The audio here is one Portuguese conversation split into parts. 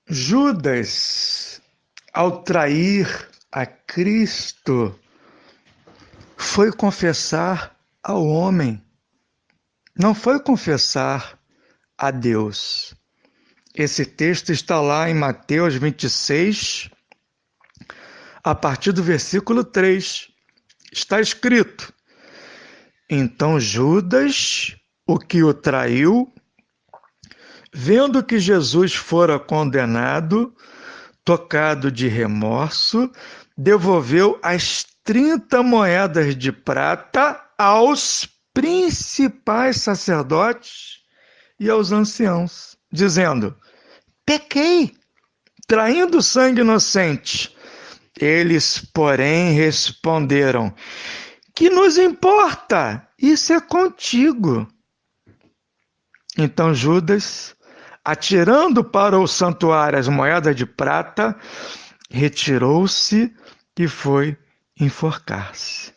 Judas, ao trair a Cristo, foi confessar ao homem, não foi confessar a Deus. Esse texto está lá em Mateus 26, a partir do versículo 3. Está escrito: Então Judas, o que o traiu, vendo que Jesus fora condenado, tocado de remorso, devolveu as 30 moedas de prata aos principais sacerdotes e aos anciãos, dizendo: pequei, traindo sangue inocente. Eles, porém, responderam: que nos importa? Isso é contigo. Então Judas, atirando para o santuário as moedas de prata, retirou-se e foi enforcar-se.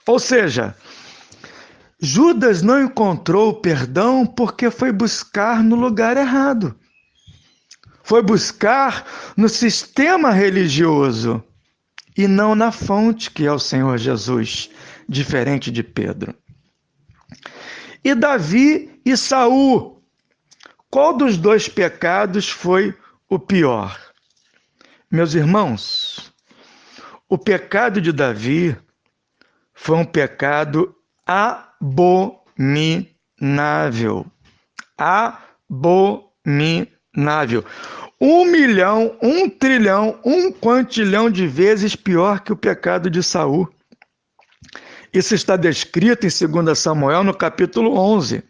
Ou seja, Judas não encontrou perdão porque foi buscar no lugar errado. Foi buscar no sistema religioso e não na fonte, que é o Senhor Jesus, diferente de Pedro. E Davi e Saul, qual dos dois pecados foi o pior? Meus irmãos, o pecado de Davi foi um pecado abominável. Abominável. 1.000.000, 1.000.000.000, 1.000.000.000 de vezes pior que o pecado de Saul. Isso está descrito em 2 Samuel, no capítulo 11,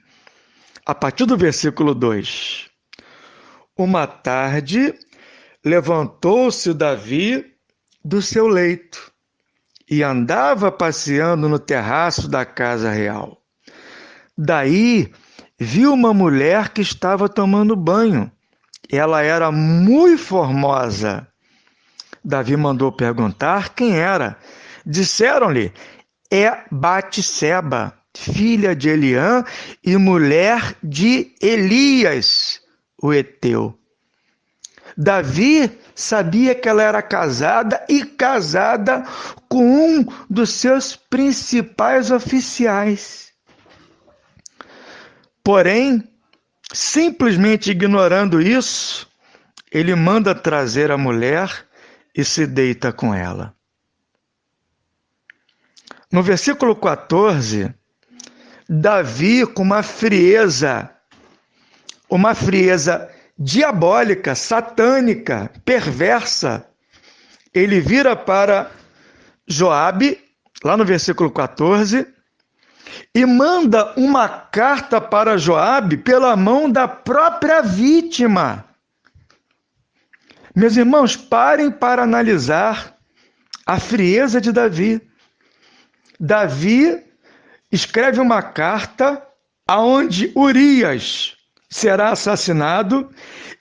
a partir do versículo 2. Uma tarde, levantou-se Davi do seu leito e andava passeando no terraço da casa real. Daí, viu uma mulher que estava tomando banho. Ela era muito formosa. Davi mandou perguntar quem era. Disseram-lhe: é Batseba, filha de Eliã e mulher de Elias, o heteu. Davi sabia que ela era casada e casada com um dos seus principais oficiais. Porém, simplesmente ignorando isso, ele manda trazer a mulher e se deita com ela. No versículo 14, Davi, com uma frieza diabólica, satânica, perversa, ele vira para Joabe, lá no versículo 14, e manda uma carta para Joabe pela mão da própria vítima. Meus irmãos, parem para analisar a frieza de Davi. Davi escreve uma carta aonde Urias será assassinado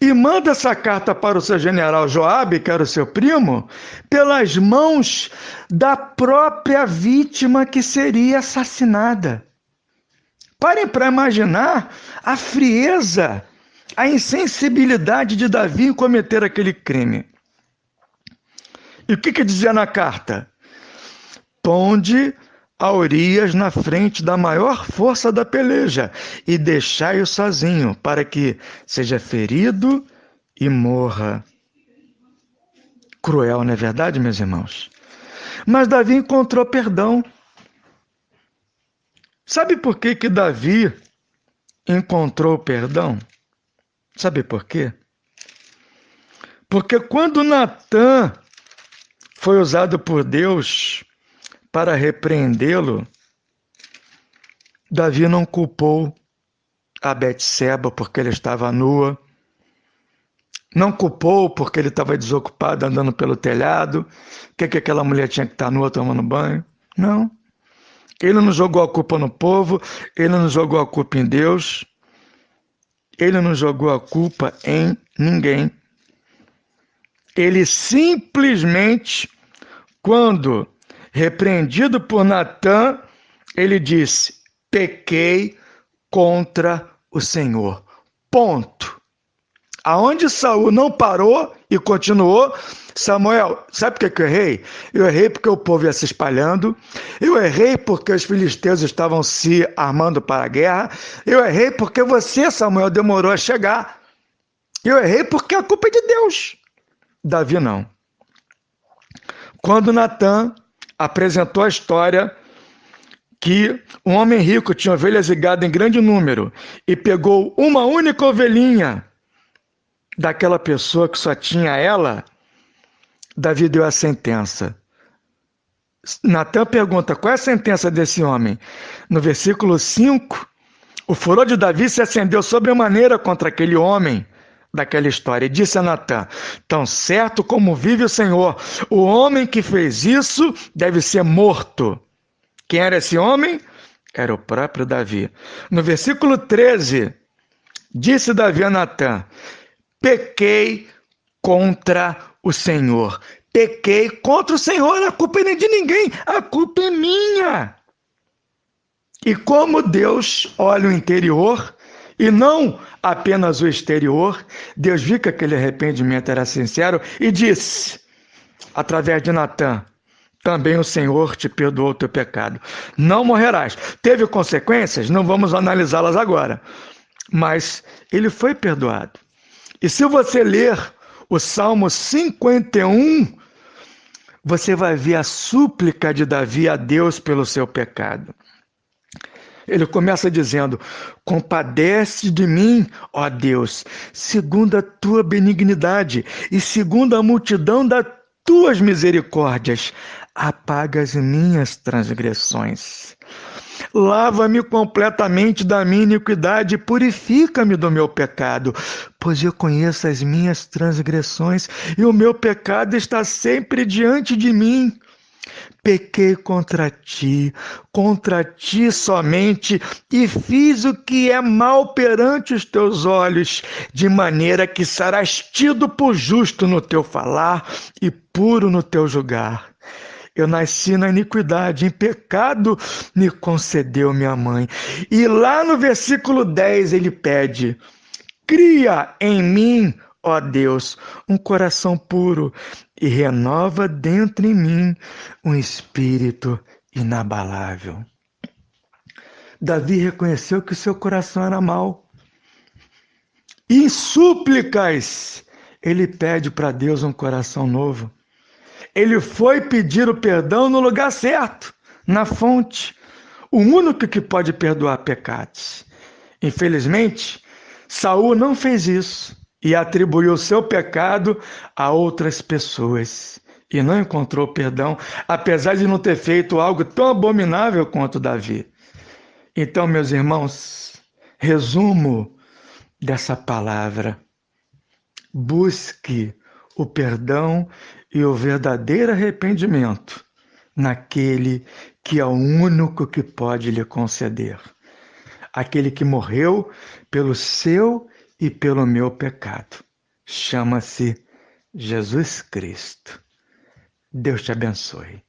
e manda essa carta para o seu general Joabe, que era o seu primo, pelas mãos da própria vítima que seria assassinada. Parem para imaginar a frieza, a insensibilidade de Davi em cometer aquele crime. E o que dizia na carta? Ponde a Urias na frente da maior força da peleja e deixai-o sozinho, para que seja ferido e morra. Cruel, não é verdade, meus irmãos? Mas Davi encontrou perdão. Sabe por que Davi encontrou perdão? Sabe por quê? Porque quando Natã foi usado por Deus para repreendê-lo, Davi não culpou a Betseba porque ela estava nua, não culpou porque ele estava desocupado andando pelo telhado, que aquela mulher tinha que estar nua tomando banho. Não. Ele não jogou a culpa no povo, ele não jogou a culpa em Deus, ele não jogou a culpa em ninguém. Ele simplesmente, quando repreendido por Natã, ele disse: pequei contra o Senhor. Ponto. Aonde Saul não parou e continuou, Samuel, sabe por que eu errei? Eu errei porque o povo ia se espalhando, eu errei porque os filisteus estavam se armando para a guerra, eu errei porque você, Samuel, demorou a chegar, eu errei porque a culpa é de Deus. Davi não. Quando Natã apresentou a história que um homem rico tinha ovelhas e gado em grande número e pegou uma única ovelhinha daquela pessoa que só tinha ela, Davi deu a sentença. Natã pergunta, qual é a sentença desse homem? No versículo 5, o furor de Davi se acendeu sobremaneira contra aquele homem daquela história. E disse a Natã, tão certo como vive o Senhor, o homem que fez isso deve ser morto. Quem era esse homem? Era o próprio Davi. No versículo 13, disse Davi a Natã, pequei contra o Senhor. Pequei contra o Senhor, a culpa não é de ninguém, a culpa é minha. E como Deus olha o interior e não apenas o exterior, Deus viu que aquele arrependimento era sincero e disse, através de Natã, também o Senhor te perdoou o teu pecado. Não morrerás. Teve consequências? Não vamos analisá-las agora. Mas ele foi perdoado. E se você ler o Salmo 51, você vai ver a súplica de Davi a Deus pelo seu pecado. Ele começa dizendo, compadece de mim, ó Deus, segundo a tua benignidade e segundo a multidão das tuas misericórdias, apaga as minhas transgressões. Lava-me completamente da minha iniquidade e purifica-me do meu pecado, pois eu conheço as minhas transgressões e o meu pecado está sempre diante de mim. Pequei contra ti somente, e fiz o que é mal perante os teus olhos, de maneira que serás tido por justo no teu falar e puro no teu julgar. Eu nasci na iniquidade, em pecado me concedeu minha mãe. E lá no versículo 10 ele pede, cria em mim, ó Deus, um coração puro e renova dentro em mim um espírito inabalável. Davi reconheceu que o seu coração era mau. E em súplicas, ele pede para Deus um coração novo. Ele foi pedir o perdão no lugar certo, na fonte, o único que pode perdoar pecados. Infelizmente, Saul não fez isso e atribuiu seu pecado a outras pessoas e não encontrou perdão, apesar de não ter feito algo tão abominável quanto Davi. Então, meus irmãos, resumo dessa palavra: busque o perdão e o verdadeiro arrependimento naquele que é o único que pode lhe conceder. Aquele que morreu pelo seu e pelo meu pecado. Chama-se Jesus Cristo. Deus te abençoe.